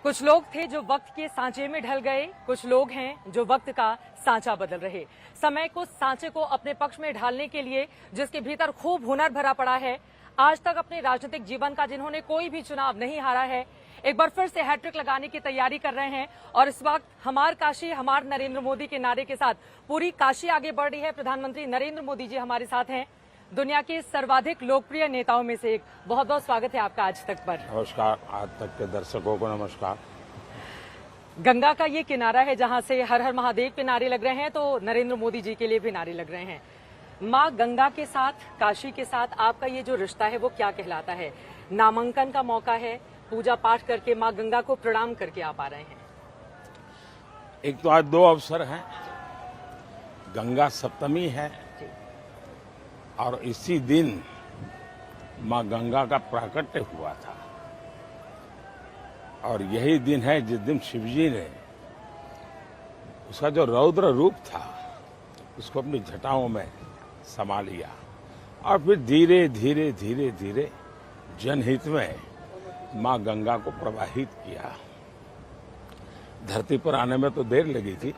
कुछ लोग थे जो वक्त के सांचे में ढल गए, कुछ लोग हैं जो वक्त का सांचा बदल रहे। समय को सांचे को अपने पक्ष में ढालने के लिए जिसके भीतर खूब हुनर भरा पड़ा है, आज तक अपने राजनीतिक जीवन का जिन्होंने कोई भी चुनाव नहीं हारा है, एक बार फिर से हैट्रिक लगाने की तैयारी कर रहे हैं। और इस वक्त हमार काशी हमार नरेंद्र मोदी के नारे के साथ पूरी काशी आगे बढ़ रही है। प्रधानमंत्री नरेंद्र मोदी जी हमारे साथ हैं, दुनिया के सर्वाधिक लोकप्रिय नेताओं में से एक। बहुत बहुत स्वागत है आपका आज तक पर। नमस्कार, आज तक के दर्शकों को नमस्कार। गंगा का ये किनारा है जहां से हर हर महादेव के नारे लग रहे हैं, तो नरेंद्र मोदी जी के लिए भी नारे लग रहे हैं। मां गंगा के साथ, काशी के साथ आपका ये जो रिश्ता है वो क्या कहलाता है? नामांकन का मौका है, पूजा पाठ करके मां गंगा को प्रणाम करके आप आ रहे हैं। एक तो आज दो अवसर हैं, गंगा सप्तमी है और इसी दिन मां गंगा का प्राकट्य हुआ था। और यही दिन है जिस दिन शिवजी ने उसका जो रौद्र रूप था उसको अपनी जटाओं में समा लिया और फिर धीरे धीरे धीरे धीरे जनहित में मां गंगा को प्रवाहित किया। धरती पर आने में तो देर लगी थी,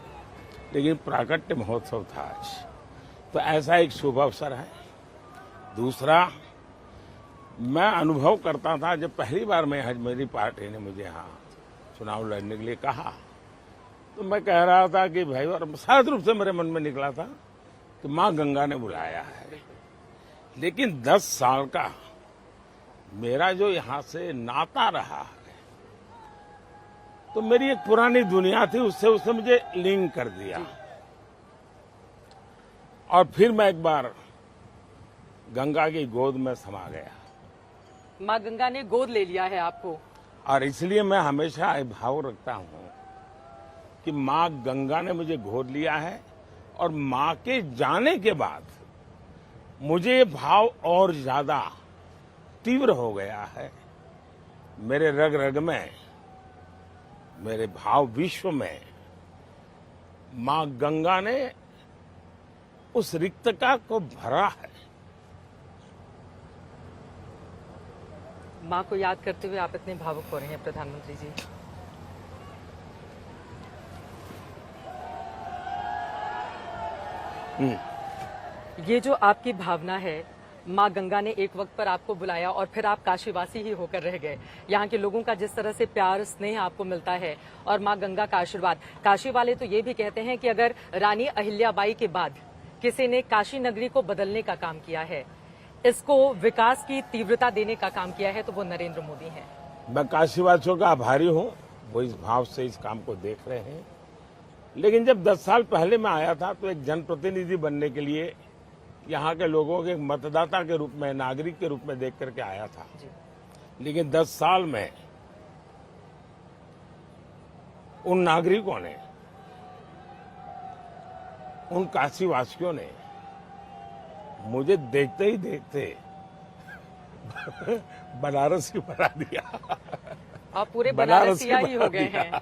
लेकिन प्राकट्य महोत्सव था आज, तो ऐसा एक शुभ अवसर है। दूसरा, मैं अनुभव करता था जब पहली बार मेरी पार्टी ने मुझे यहाँ चुनाव लड़ने के लिए कहा, तो मैं कह रहा था कि भाई, और सहज रूप से मेरे मन में निकला था कि मां गंगा ने बुलाया है। लेकिन 10 साल का मेरा जो यहाँ से नाता रहा है, तो मेरी एक पुरानी दुनिया थी, उससे उसने मुझे लिंक कर दिया। और फिर मैं एक बार गंगा की गोद में समा गया। मां गंगा ने गोद ले लिया है आपको। और इसलिए मैं हमेशा भाव रखता हूं कि मां गंगा ने मुझे गोद लिया है, और मां के जाने के बाद मुझे ये भाव और ज्यादा तीव्र हो गया है। मेरे रग रग में, मेरे भाव विश्व में मां गंगा ने उस रिक्तता को भरा है। मां को याद करते हुए आप इतने भावुक हो रहे हैं प्रधानमंत्री जी। ये जो आपकी भावना है, मां गंगा ने एक वक्त पर आपको बुलाया और फिर आप काशीवासी ही होकर रह गए। यहाँ के लोगों का जिस तरह से प्यार स्नेह आपको मिलता है और मां गंगा का आशीर्वाद, काशी वाले तो ये भी कहते हैं कि अगर रानी अहिल्याबाई के बाद किसी ने काशी नगरी को बदलने का काम किया है, इसको विकास की तीव्रता देने का काम किया है, तो वो नरेंद्र मोदी हैं। मैं काशीवासियों का आभारी हूं, वो इस भाव से इस काम को देख रहे हैं। लेकिन जब 10 साल पहले मैं आया था तो एक जनप्रतिनिधि बनने के लिए यहाँ के लोगों के एक मतदाता के रूप में, नागरिक के रूप में देख करके आया था। लेकिन 10 साल में उन नागरिकों ने, उन काशीवासियों ने मुझे देखते ही देखते बनारसी बना दिया। आप पूरे बनारसिया ही हो गए हैं।